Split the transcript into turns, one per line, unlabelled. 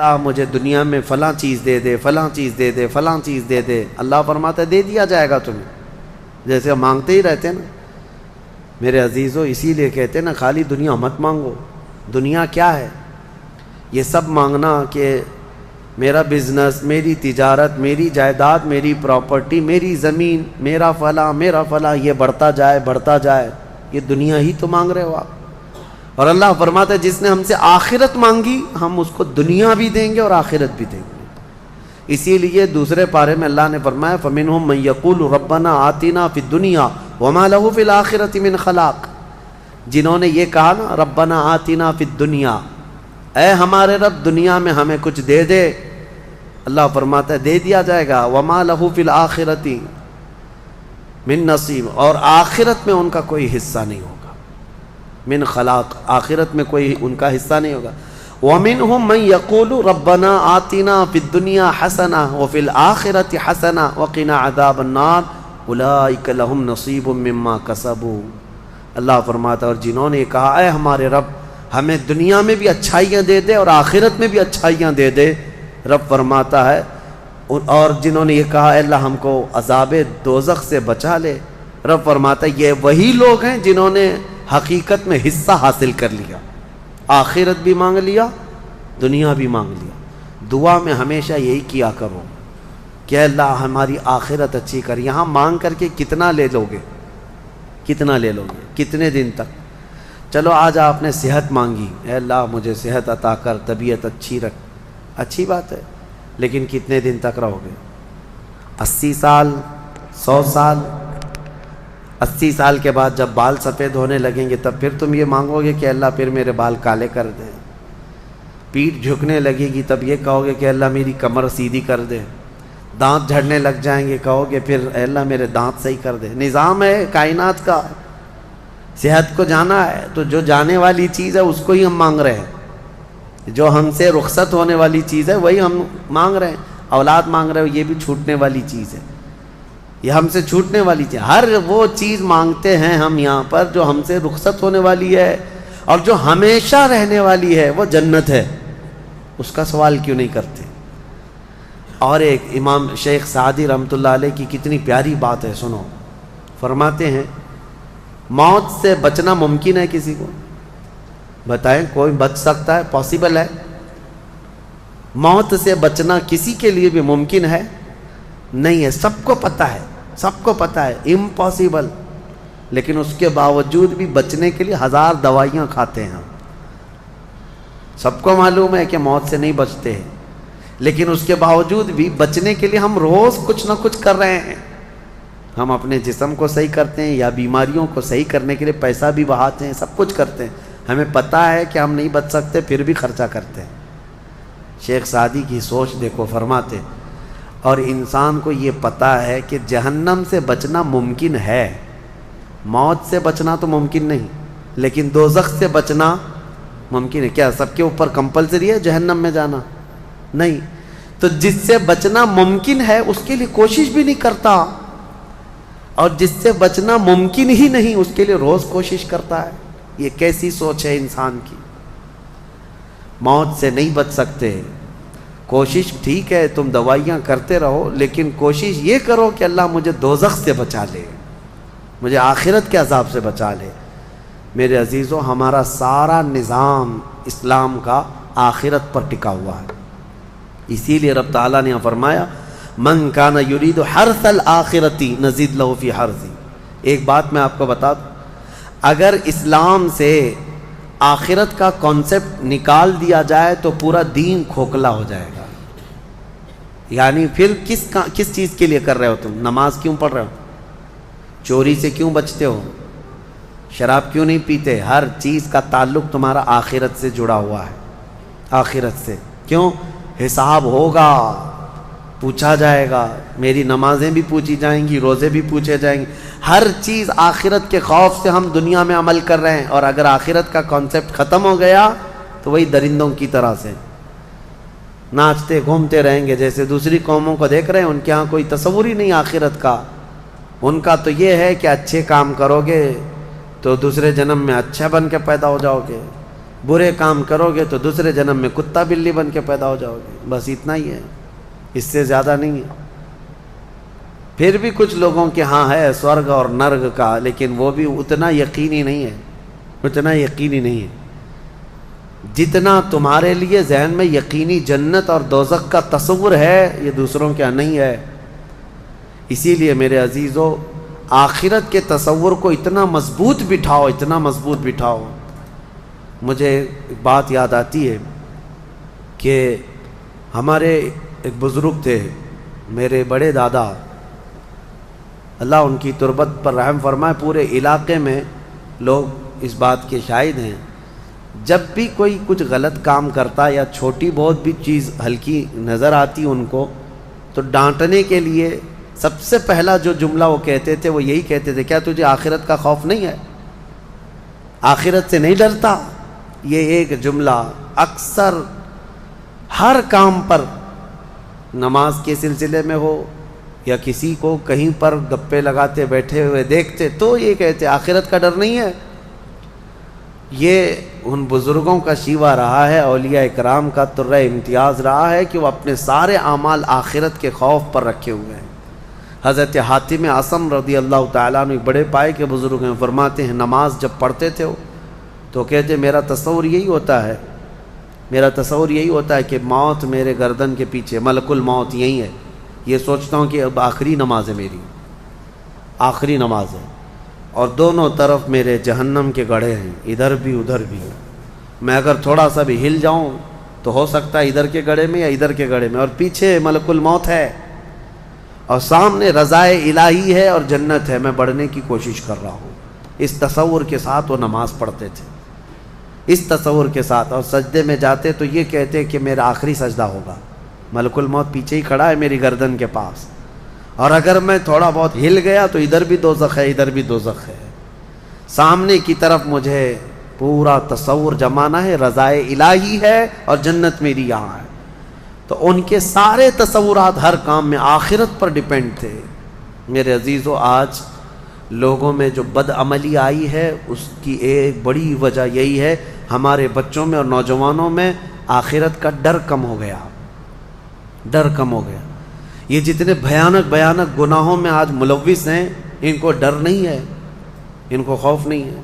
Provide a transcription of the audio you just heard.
اللہ مجھے دنیا میں فلاں چیز دے دے، فلاں چیز دے دے، فلاں چیز دے دے، اللہ فرماتا ہے دے دیا جائے گا تمہیں، جیسے مانگتے ہی رہتے ہیں نا میرے عزیزو۔ اسی لیے کہتے ہیں نا خالی دنیا مت مانگو۔ دنیا کیا ہے؟ یہ سب مانگنا کہ میرا بزنس، میری تجارت، میری جائیداد، میری پراپرٹی، میری زمین، میرا فلاں یہ بڑھتا جائے بڑھتا جائے، یہ دنیا ہی تو مانگ رہے ہو آپ۔ اور اللہ فرماتا ہے جس نے ہم سے آخرت مانگی ہم اس کو دنیا بھی دیں گے اور آخرت بھی دیں گے۔ اسی لیے دوسرے پارے میں اللہ نے فرمایا فَمِنْهُمْ مَنْ يَقُولُ رَبَّنَا آتِنَا فِي الدُّنْيَا وَمَا لَهُ فِي الْآخِرَةِ مِنْ خَلَاقٍ، جنہوں نے یہ کہا نا ربنا آتنا فی الدنیا، اے ہمارے رب دنیا میں ہمیں کچھ دے دے، اللہ فرماتا ہے دے دیا جائے گا۔ وَمَا لَهُ فِي الْآخِرَةِ مِنْ نصیب، اور آخرت میں ان کا کوئی حصہ نہیں ہوگا۔ من خلاق، آخرت میں کوئی ان کا حصہ نہیں ہوگا۔ وَمِنْهُمْ مَنْ يَقُولُ رَبَّنَا آتِنَا فِي الدُّنْيَا حَسَنَةً وَفِي الْآخِرَةِ حَسَنَةً وَقِنَا عَذَابَ النَّارِ أُولَٰئِكَ لَهُمْ نَصِيبٌ مِّمَّا كَسَبُوا۔ اللہ فرماتا ہے اور جنہوں نے کہا اے ہمارے رب ہمیں دنیا میں بھی اچھائیاں دے دے اور آخرت میں بھی اچھائیاں دے دے، رب فرماتا ہے، اور جنہوں نے یہ کہا اے اللہ ہم کو عذاب دوزخ سے بچا لے، رب فرماتا ہے یہ وہی لوگ ہیں جنہوں نے حقیقت میں حصہ حاصل کر لیا، آخرت بھی مانگ لیا، دنیا بھی مانگ لیا۔ دعا میں ہمیشہ یہی کیا کرو کہ اے اللہ ہماری آخرت اچھی کر۔ یہاں مانگ کر کے کتنا لے لو گے؟ کتنا لے لو گے؟ کتنے دن تک؟ چلو آج آپ نے صحت مانگی، اے اللہ مجھے صحت عطا کر، طبیعت اچھی رکھ، اچھی بات ہے، لیکن کتنے دن تک رہو گے؟ 80 سال، 100 سال؟ 80 سال کے بعد جب بال سفید ہونے لگیں گے تب پھر تم یہ مانگو گے کہ اللہ پھر میرے بال کالے کر دے۔ پیٹھ جھکنے لگے گی تب یہ کہو گے کہ اللہ میری کمر سیدھی کر دے۔ دانت جھڑنے لگ جائیں گے کہو گے پھر اے اللہ میرے دانت صحیح کر دے۔ نظام ہے کائنات کا، صحت کو جانا ہے تو جو جانے والی چیز ہے اس کو ہی ہم مانگ رہے ہیں، جو ہم سے رخصت ہونے والی چیز ہے وہی ہم مانگ رہے ہیں۔ اولاد مانگ رہے ہو یہ بھی چھوٹنے والی چیز ہے، یہ ہم سے چھوٹنے والی چیز۔ ہر وہ چیز مانگتے ہیں ہم یہاں پر جو ہم سے رخصت ہونے والی ہے، اور جو ہمیشہ رہنے والی ہے وہ جنت ہے، اس کا سوال کیوں نہیں کرتے؟ اور ایک امام شیخ سعدی رحمۃ اللہ علیہ کی کتنی پیاری بات ہے، سنو۔ فرماتے ہیں موت سے بچنا ممکن ہے کسی کو؟ بتائیں کوئی بچ سکتا ہے؟ پاسبل ہے؟ موت سے بچنا کسی کے لیے بھی ممکن ہے؟ نہیں ہے، سب کو پتہ ہے، سب کو پتہ ہے امپاسبل، لیکن اس کے باوجود بھی بچنے کے لیے 1000 دوائیاں کھاتے ہیں ہم۔ سب کو معلوم ہے کہ موت سے نہیں بچتے ہیں، لیکن اس کے باوجود بھی بچنے کے لیے ہم روز کچھ نہ کچھ کر رہے ہیں۔ ہم اپنے جسم کو صحیح کرتے ہیں یا بیماریوں کو صحیح کرنے کے لیے پیسہ بھی بہاتے ہیں، سب کچھ کرتے ہیں۔ ہمیں پتہ ہے کہ ہم نہیں بچ سکتے پھر بھی خرچہ کرتے ہیں۔ شیخ سعدی کی سوچ دیکھو، فرماتے اور انسان کو یہ پتہ ہے کہ جہنم سے بچنا ممکن ہے، موت سے بچنا تو ممکن نہیں، لیکن دوزخ سے بچنا ممکن ہے۔ کیا سب کے اوپر کمپلسری ہے جہنم میں جانا؟ نہیں۔ تو جس سے بچنا ممکن ہے اس کے لیے کوشش بھی نہیں کرتا، اور جس سے بچنا ممکن ہی نہیں اس کے لیے روز کوشش کرتا ہے۔ یہ کیسی سوچ ہے انسان کی؟ موت سے نہیں بچ سکتے، کوشش ٹھیک ہے تم دوائیاں کرتے رہو، لیکن کوشش یہ کرو کہ اللہ مجھے دوزخ سے بچا لے، مجھے آخرت کے عذاب سے بچا لے۔ میرے عزیزو ہمارا سارا نظام اسلام کا آخرت پر ٹکا ہوا ہے، اسی لیے رب تعالیٰ نے فرمایا من کان یرید حرث الآخرۃ نزید لہ فی حرثہ۔ ایک بات میں آپ کو بتا دوں، اگر اسلام سے آخرت کا کانسیپٹ نکال دیا جائے تو پورا دین کھوکھلا ہو جائے گا۔ یعنی پھر کس چیز کے لیے کر رہے ہو تم؟ نماز کیوں پڑھ رہے ہو؟ چوری سے کیوں بچتے ہو؟ شراب کیوں نہیں پیتے؟ ہر چیز کا تعلق تمہارا آخرت سے جڑا ہوا ہے، آخرت سے۔ کیوں؟ حساب ہوگا، پوچھا جائے گا، میری نمازیں بھی پوچھی جائیں گی، روزے بھی پوچھے جائیں گے، ہر چیز آخرت کے خوف سے ہم دنیا میں عمل کر رہے ہیں، اور اگر آخرت کا کانسیپٹ ختم ہو گیا تو وہی درندوں کی طرح سے ناچتے گھومتے رہیں گے۔ جیسے دوسری قوموں کو دیکھ رہے ہیں، ان کے ہاں کوئی تصور ہی نہیں آخرت کا، ان کا تو یہ ہے کہ اچھے کام کرو گے تو دوسرے جنم میں اچھا بن کے پیدا ہو جاؤ گے، برے کام کرو گے تو دوسرے جنم میں کتا بلی بن کے پیدا ہو جاؤ گے، بس اتنا ہی ہے، اس سے زیادہ نہیں ہے۔ پھر بھی کچھ لوگوں کے ہاں ہے سورگ اور نرگ کا، لیکن وہ بھی اتنا یقینی نہیں ہے، اتنا یقینی نہیں ہے جتنا تمہارے لیے ذہن میں یقینی جنت اور دوزخ کا تصور ہے، یہ دوسروں کے نہیں ہے۔ اسی لیے میرے عزیزو، آخرت کے تصور کو اتنا مضبوط بٹھاؤ، اتنا مضبوط بٹھاؤ۔ مجھے ایک بات یاد آتی ہے کہ ہمارے ایک بزرگ تھے، میرے بڑے دادا، اللہ ان کی تربت پر رحم فرمائے، پورے علاقے میں لوگ اس بات کے شاہد ہیں، جب بھی کوئی کچھ غلط کام کرتا یا چھوٹی بہت بھی چیز ہلکی نظر آتی ان کو، تو ڈانٹنے کے لیے سب سے پہلا جو جملہ وہ کہتے تھے وہ یہی کہتے تھے، کیا تجھے آخرت کا خوف نہیں ہے؟ آخرت سے نہیں ڈرتا؟ یہ ایک جملہ اکثر ہر کام پر، نماز کے سلسلے میں ہو یا کسی کو کہیں پر گپے لگاتے بیٹھے ہوئے دیکھتے تو یہ کہتے آخرت کا ڈر نہیں ہے۔ یہ ان بزرگوں کا شیوا رہا ہے، اولیاء اکرام کا طرہ امتیاز رہا ہے کہ وہ اپنے سارے اعمال آخرت کے خوف پر رکھے ہوئے ہیں۔ حضرت حاتم اعصم رضی اللہ تعالیٰ عنہ بڑے پائے کے بزرگ ہیں، فرماتے ہیں نماز جب پڑھتے تھے تو کہتے میرا تصور یہی ہوتا ہے، میرا تصور یہی ہوتا ہے کہ موت میرے گردن کے پیچھے، ملک الموت یہی ہے، یہ سوچتا ہوں کہ اب آخری نماز ہے، میری آخری نماز ہے، اور دونوں طرف میرے جہنم کے گڑھے ہیں، ادھر بھی ادھر بھی، میں اگر تھوڑا سا بھی ہل جاؤں تو ہو سکتا ہے ادھر کے گڑھے میں یا ادھر کے گڑھے میں، اور پیچھے ملک الموت ہے اور سامنے رضائے الہی ہے اور جنت ہے، میں بڑھنے کی کوشش کر رہا ہوں۔ اس تصور کے ساتھ وہ نماز پڑھتے تھے، اس تصور کے ساتھ، اور سجدے میں جاتے تو یہ کہتے کہ میرا آخری سجدہ ہوگا، ملک الموت پیچھے ہی کھڑا ہے میری گردن کے پاس، اور اگر میں تھوڑا بہت ہل گیا تو ادھر بھی دوزخ ہے، ادھر بھی دوزخ ہے، سامنے کی طرف مجھے پورا تصور جمانا ہے، رضائے الہی ہے اور جنت میری یہاں ہے۔ تو ان کے سارے تصورات ہر کام میں آخرت پر ڈیپینڈ تھے۔ میرے عزیزو، آج لوگوں میں جو بد عملی آئی ہے اس کی ایک بڑی وجہ یہی ہے، ہمارے بچوں میں اور نوجوانوں میں آخرت کا ڈر کم ہو گیا، ڈر کم ہو گیا۔ یہ جتنے بھیانک گناہوں میں آج ملوث ہیں، ان کو ڈر نہیں ہے، ان کو خوف نہیں ہے۔